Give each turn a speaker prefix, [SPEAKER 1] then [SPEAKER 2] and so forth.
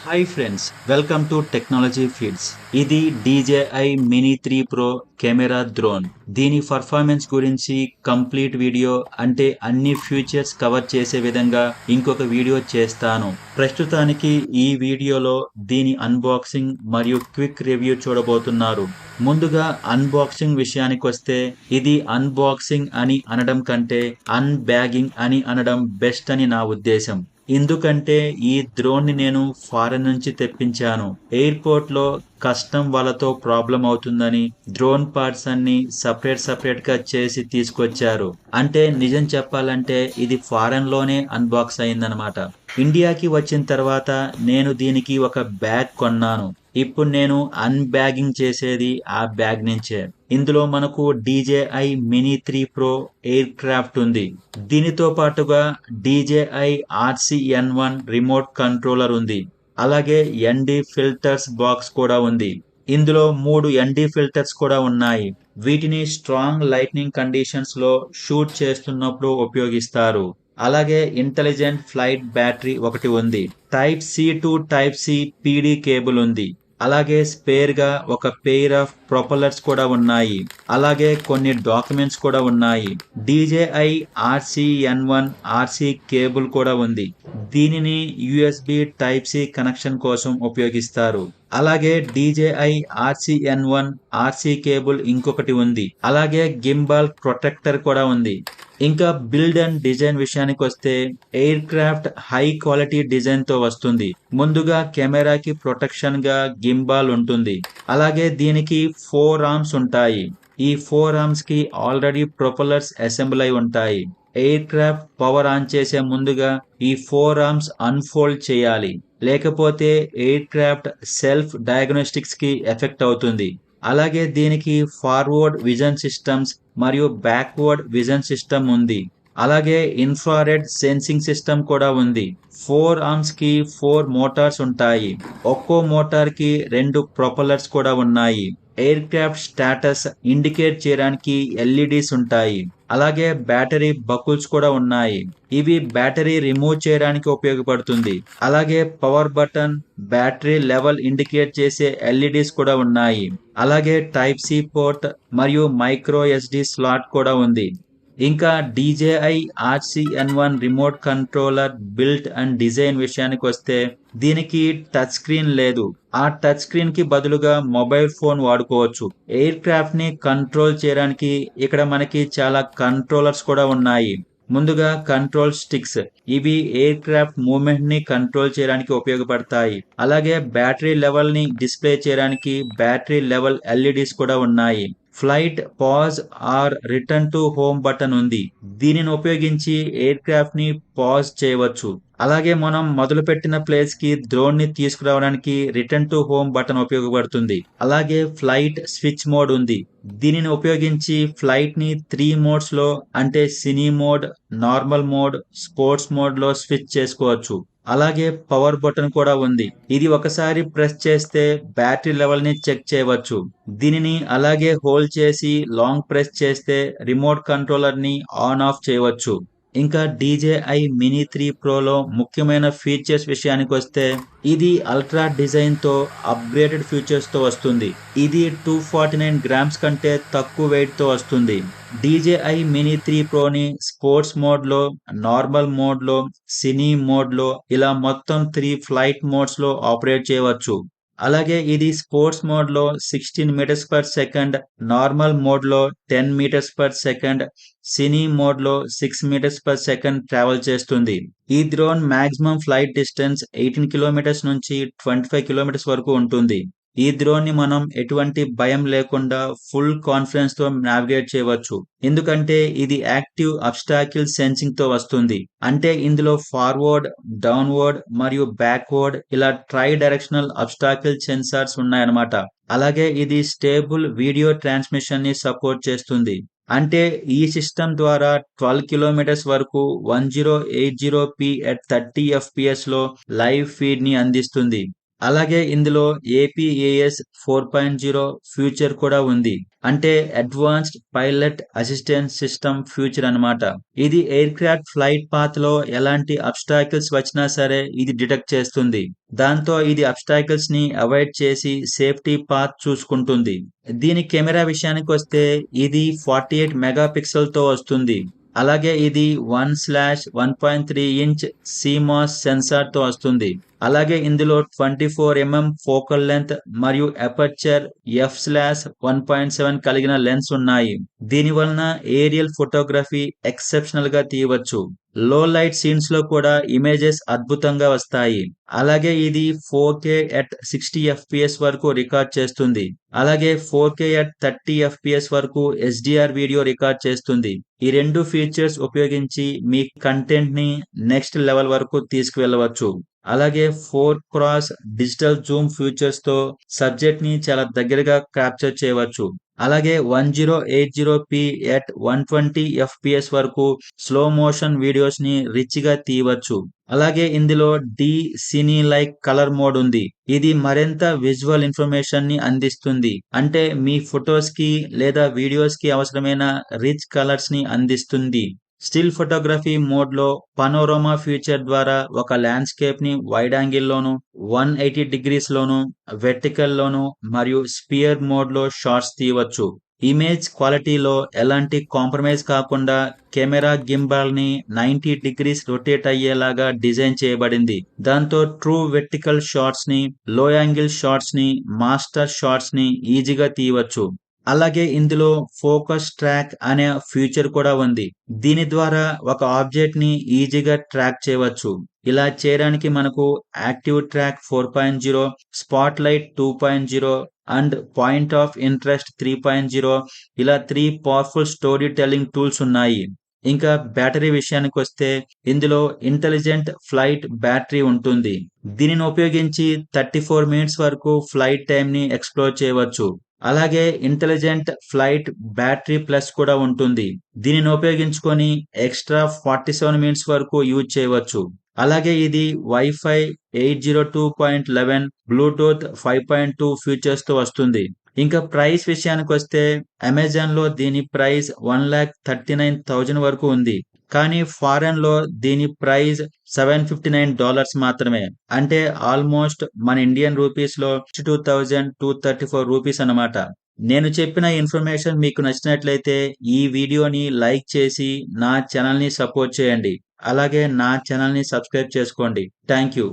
[SPEAKER 1] Hi friends, welcome to technology feeds. ఇది DJI mini 3 pro camera drone. దీని performance గురించి complete video అంటే అన్ని ఫీచర్స్ కవర్ చేసే విధంగా ఇంకొక వీడియో చేస్తాను. ప్రస్తుతానికి ఈ వీడియోలో దీని అన్బాక్సింగ్ మరియు క్విక్ రివ్యూ చూడబోతున్నారు. ముందుగా అన్బాక్సింగ్ విషయానికి వస్తే ఇది అన్బాక్సింగ్ అని అనడం కంటే అన్బ్యాగింగ్ అని అనడం బెస్ట్ అని నా ఉద్దేశం. ఎందుకంటే ఈ డ్రోన్ ని నేను ఫారెన్ నుంచి తెప్పించాను. ఎయిర్పోర్ట్ లో కస్టమ్ వాళ్ళతో ప్రాబ్లం అవుతుందని డ్రోన్ పార్ట్స్ అన్ని సపరేట్ గా చేసి తీసుకొచ్చారు. అంటే నిజం చెప్పాలంటే ఇది ఫారెన్ లోనే అన్బాక్స్ అయిందనమాట. ఇండియాకి వచ్చిన తర్వాత నేను దీనికి ఒక బ్యాగ్ కొన్నాను. ఇప్పుడు నేను అన్బ్యాగింగ్ చేసేది ఆ బ్యాగ్ నుంచే. ఇందులో మనకు DJI mini 3 pro air craft ఉంది. దీనితో పాటుగా DJI RCN1 రిమోట్ కంట్రోలర్ ఉంది. అలాగే ND ఫిల్టర్స్ బాక్స్ కూడా ఉంది. ఇందులో 3 ND ఫిల్టర్స్ కూడా ఉన్నాయి. వీటిని స్ట్రాంగ్ లైట్నింగ్ కండిషన్స్ లో షూట్ చేస్తున్నప్పుడు ఉపయోగిస్తారు. అలాగే ఇంటెలిజెంట్ ఫ్లైట్ బ్యాటరీ ఒకటి ఉంది. Type C to type C PD cable ఉంది. అలాగే స్పేర్ గా ఒక పెయిర్ ఆఫ్ ప్రొపెల్లర్స్ కూడా ఉన్నాయి. అలాగే కొన్ని డాక్యుమెంట్స్ కూడా ఉన్నాయి. DJI RCN1 RC కేబుల్ కూడా ఉంది. దీనిని USB టైప్ సి కనెక్షన్ కోసం ఉపయోగిస్తారు. అలాగే DJI RCN1 RC కేబుల్ ఇంకొకటి ఉంది. అలాగే గింబాల్ ప్రొటెక్టర్ కూడా ఉంది. ఇంకా బిల్డ్ అండ్ డిజైన్ విషయానికి వస్తే air craft high quality design తో వస్తుంది. ముందుగా కెమెరాకి ప్రొటెక్షన్ గా గింబాల్ ఉంటుంది. అలాగే దీనికి 4 ఆర్మ్స్ ఉంటాయి. ఈ 4 ఆర్మ్స్ కి ఆల్రెడీ ప్రొపెల్లర్స్ అసెంబుల్ అయి ఉంటాయి. ఎయిర్ క్రాఫ్ట్ పవర్ ఆన్ చేసే ముందుగా ఈ 4 ఆర్మ్స్ అన్ఫోల్డ్ చేయాలి. లేకపోతే ఎయిర్ క్రాఫ్ట్ సెల్ఫ్ డయాగ్నోస్టిక్స్ కి ఎఫెక్ట్ అవుతుంది. అలాగే దీనికి ఫార్వర్డ్ విజన్ సిస్టమ్స్ మరియు బ్యాక్వర్డ్ విజన్ సిస్టమ్ ఉంది. అలాగే ఇన్ఫ్రారెడ్ సెన్సింగ్ సిస్టమ్ కూడా ఉంది. 4 ఆర్మ్స్ కి 4 మోటార్స్ ఉంటాయి. ఒక్కో మోటార్ కి 2 ప్రొపెల్లర్స్ కూడా ఉన్నాయి. ఎయిర్ క్రాఫ్ట్ స్టేటస్ ఇండికేట్ చేయడానికి LEDs ఉంటాయి. అలాగే బ్యాటరీ బకుల్స్ కూడా ఉన్నాయి. ఇవి బ్యాటరీ రిమూవ్ చేయడానికి ఉపయోగపడుతుంది. అలాగే power button, battery level indicate చేసే LEDs కూడా ఉన్నాయి. అలాగే టైప్ సి పోర్ట్ మరియు మైక్రో SD స్లాట్ కూడా ఉంది. ఇంకా DJI RCN1 remote controller built and design విషయానికి వస్తే దీనికి టచ్ స్క్రీన్ లేదు. ఆ టచ్ స్క్రీన్ కి బదులుగా మొబైల్ ఫోన్ వాడుకోవచ్చు. ఎయిర్ క్రాఫ్ట్ ని కంట్రోల్ చేయడానికి ఇక్కడ మనకి చాలా కంట్రోలర్స్ కూడా ఉన్నాయి. ముందుగా కంట్రోల్ స్టిక్స్, ఇవి ఎయిర్ క్రాఫ్ట్ మూవ్మెంట్ ని కంట్రోల్ చేయడానికి ఉపయోగపడతాయి. అలాగే బ్యాటరీ లెవెల్ ని డిస్ప్లే చేయడానికి బ్యాటరీ లెవెల్ LEDs కూడా ఉన్నాయి. Flight pause or return to home button ఉంది. దీనిని ఉపయోగించి ఎయిర్ క్రాఫ్ట్ ని పాజ్ చేయవచ్చు. అలాగే మనం మొదలుపెట్టిన ప్లేస్ కి డ్రోన్ ని తీసుకురావడానికి రిటర్న్ టు హోమ్ బటన్ ఉపయోగపడుతుంది. అలాగే ఫ్లైట్ స్విచ్ మోడ్ ఉంది. దీనిని ఉపయోగించి ఫ్లైట్ ని 3 మోడ్స్ లో అంటే cine mode, normal mode, sports mode లో స్విచ్ చేసుకోవచ్చు. అలాగే పవర్ బటన్ కూడా ఉంది. ఇది ఒకసారి ప్రెస్ చేస్తే బ్యాటరీ లెవెల్ ని చెక్ చేయవచ్చు. దీనిని అలాగే హోల్డ్ చేసి లాంగ్ ప్రెస్ చేస్తే రిమోట్ కంట్రోలర్ ని ఆన్ ఆఫ్ చేయవచ్చు. ఇంకా DJI మినీ 3 ప్రోలో ముఖ్యమైన ఫీచర్స్ విషయానికి వస్తే ఇది అల్ట్రా డిజైన్ తో అప్గ్రేడెడ్ ఫీచర్స్ తో వస్తుంది. ఇది 249 గ్రామ్స్ కంటే తక్కువ వెయిట్ తో వస్తుంది. DJI మినీ 3 ప్రోని స్పోర్ట్స్ మోడ్ లో, నార్మల్ మోడ్ లో, సినీ మోడ్ లో ఇలా మొత్తం 3 ఫ్లైట్ మోడ్స్ లో ఆపరేట్ చేయవచ్చు. అలాగే ఇది స్పోర్ట్స్ మోడ్ లో 16 metres per second, normal mode లో 10 metres per second, cine mode లో 6 మీటర్స్ పర్ సెకండ్ ట్రావెల్ చేస్తుంది. ఈ drone maximum flight distance 18 kilometres నుంచి 25 కిలోమీటర్స్ వరకు ఉంటుంది. ఈ డ్రోన్ ని మనం ఎటువంటి భయం లేకుండా ఫుల్ కాన్ఫిడెన్స్ తో నావిగేట్ చేయవచ్చు. ఎందుకంటే ఇది యాక్టివ్ అబ్స్టాకిల్ సెన్సింగ్ తో వస్తుంది. అంటే ఇందులో ఫార్వర్డ్, డౌన్వర్డ్ మరియు బ్యాక్వర్డ్ ఇలా ట్రై డైరెక్షనల్ అబ్స్టాకిల్ సెన్సార్స్ ఉన్నాయన్నమాట. అలాగే ఇది స్టేబుల్ వీడియో ట్రాన్స్మిషన్ ని సపోర్ట్ చేస్తుంది. అంటే ఈ సిస్టమ్ ద్వారా 12 కిలోమీటర్స్ వరకు 1080p at 30 FPS లో లైవ్ ఫీడ్ ని అందిస్తుంది. అలాగే ఇందులో ఏపీఏఎస్ 4.0 ఫ్యూచర్ కూడా ఉంది. అంటే advanced pilot assistant system future అన్నమాట. ఇది ఎయిర్ క్రాఫ్ట్ ఫ్లైట్ పాత్ లో ఎలాంటి అబ్స్టాకిల్స్ వచ్చినా సరే ఇది డిటెక్ట్ చేస్తుంది. దాంతో ఇది అబ్స్టాకిల్స్ ని అవాయిడ్ చేసి సేఫ్టీ పాత్ చూసుకుంటుంది. దీని కెమెరా విషయానికి వస్తే ఇది 48 మెగా పిక్సెల్ తో వస్తుంది. అలాగే ఇది 1/1.3 ఇంచ్ CMOS సెన్సార్ తో వస్తుంది. అలాగే ఇందులో 24 ఫోకల్ లెంత్ మరియు అపర్చర్ f/1.7 కలిగిన లెన్స్ ఉన్నాయి. దీని వలన ఏరియల్ ఫోటోగ్రఫీ ఎక్సెప్షనల్ గా తీయవచ్చు. లో లైట్ సీన్స్ లో కూడా ఇమేజెస్ అద్భుతంగా వస్తాయి. అలాగే ఇది 4K at 60 FPS వరకు రికార్డ్ చేస్తుంది. అలాగే 4K at 30 FPS వరకు HDR వీడియో రికార్డ్ చేస్తుంది. ఈ రెండు ఫీచర్స్ ఉపయోగించి మీ కంటెంట్ ని నెక్స్ట్ లెవెల్ వరకు తీసుకువెళ్ళవచ్చు. అలాగే 4x డిజిటల్ జూమ్ ఫీచర్స్ తో సబ్జెక్ట్ ని చాలా దగ్గరగా క్యాప్చర్ చేయవచ్చు. అలాగే 1080p at 120 FPS వరకు స్లో మోషన్ వీడియోస్ ని రిచ్ గా తీయవచ్చు. అలాగే ఇందులో సినీ లైక్ కలర్ మోడ్ ఉంది. ఇది మరింత విజువల్ ఇన్ఫర్మేషన్ ని అందిస్తుంది. అంటే మీ ఫొటోస్ కి లేదా వీడియోస్ కి అవసరమైన రిచ్ కలర్స్ ని అందిస్తుంది. స్టిల్ ఫోటోగ్రఫీ మోడ్ లో పనోరమా ఫీచర్ ద్వారా ఒక ల్యాండ్స్కేప్ ని వైడ్ యాంగిల్ లోను, 180 డిగ్రీస్ లోను, వెర్టికల్ లోను మరియు స్పియర్ మోడ్ లో షాట్స్ తీయవచ్చు. ఇమేజ్ క్వాలిటీలో ఎలాంటి కాంప్రమైజ్ కాకుండా కెమెరా గింబాల్ ని 90 డిగ్రీస్ రొటేట్ అయ్యేలాగా డిజైన్ చేయబడింది. దాంతో ట్రూ వెర్టికల్ షాట్స్ ని, లో యాంగిల్ షాట్స్ ని, మాస్టర్ షాట్స్ ని ఈజీగా తీయవచ్చు. అలాగే ఇందులో ఫోకస్ ట్రాక్ అనే ఫీచర్ కూడా ఉంది. దీని ద్వారా ఒక ఆబ్జెక్ట్ ని ఈజీగా ట్రాక్ చేయవచ్చు. ఇలా చేయడానికి మనకు active track 4.0, spot light 2.0 and point of interest 3.0 ఇలా 3 పవర్ఫుల్ స్టోరీ టెల్లింగ్ టూల్స్ ఉన్నాయి. ఇంకా బ్యాటరీ విషయానికి వస్తే ఇందులో ఇంటెలిజెంట్ ఫ్లైట్ బ్యాటరీ ఉంటుంది. దీనిని ఉపయోగించి 34 మినిట్స్ వరకు ఫ్లైట్ టైం ని ఎక్స్ప్లోర్ చేయవచ్చు. అలాగే ఇంటెలిజెంట్ ఫ్లైట్ బ్యాటరీ ప్లస్ కూడా ఉంటుంది. దీనిని ఉపయోగించుకొని ఎక్స్ట్రా 47 మినిట్స్ వరకు యూజ్ చేయవచ్చు. అలాగే ఇది వైఫై 802.11, బ్లూటూత్ 5.2 ఫీచర్స్ తో వస్తుంది. ఇంకా ప్రైస్ విషయానికి వస్తే అమెజాన్ లో దీని ప్రైస్ $1,39,000 వరకు ఉంది. కానీ ఫారెన్ లో దీని ప్రైస్ $759 మాత్రమే. అంటే ఆల్మోస్ట్ మన ఇండియన్ రూపీస్ లో 62,234 రూపీస్ అన్నమాట. నేను చెప్పిన ఇన్ఫర్మేషన్ మీకు నచ్చినట్లయితే ఈ వీడియోని లైక్ చేసి నా ఛానల్ ని సపోర్ట్ చేయండి. అలాగే నా ఛానల్ ని సబ్స్క్రైబ్ చేసుకోండి. Thank you.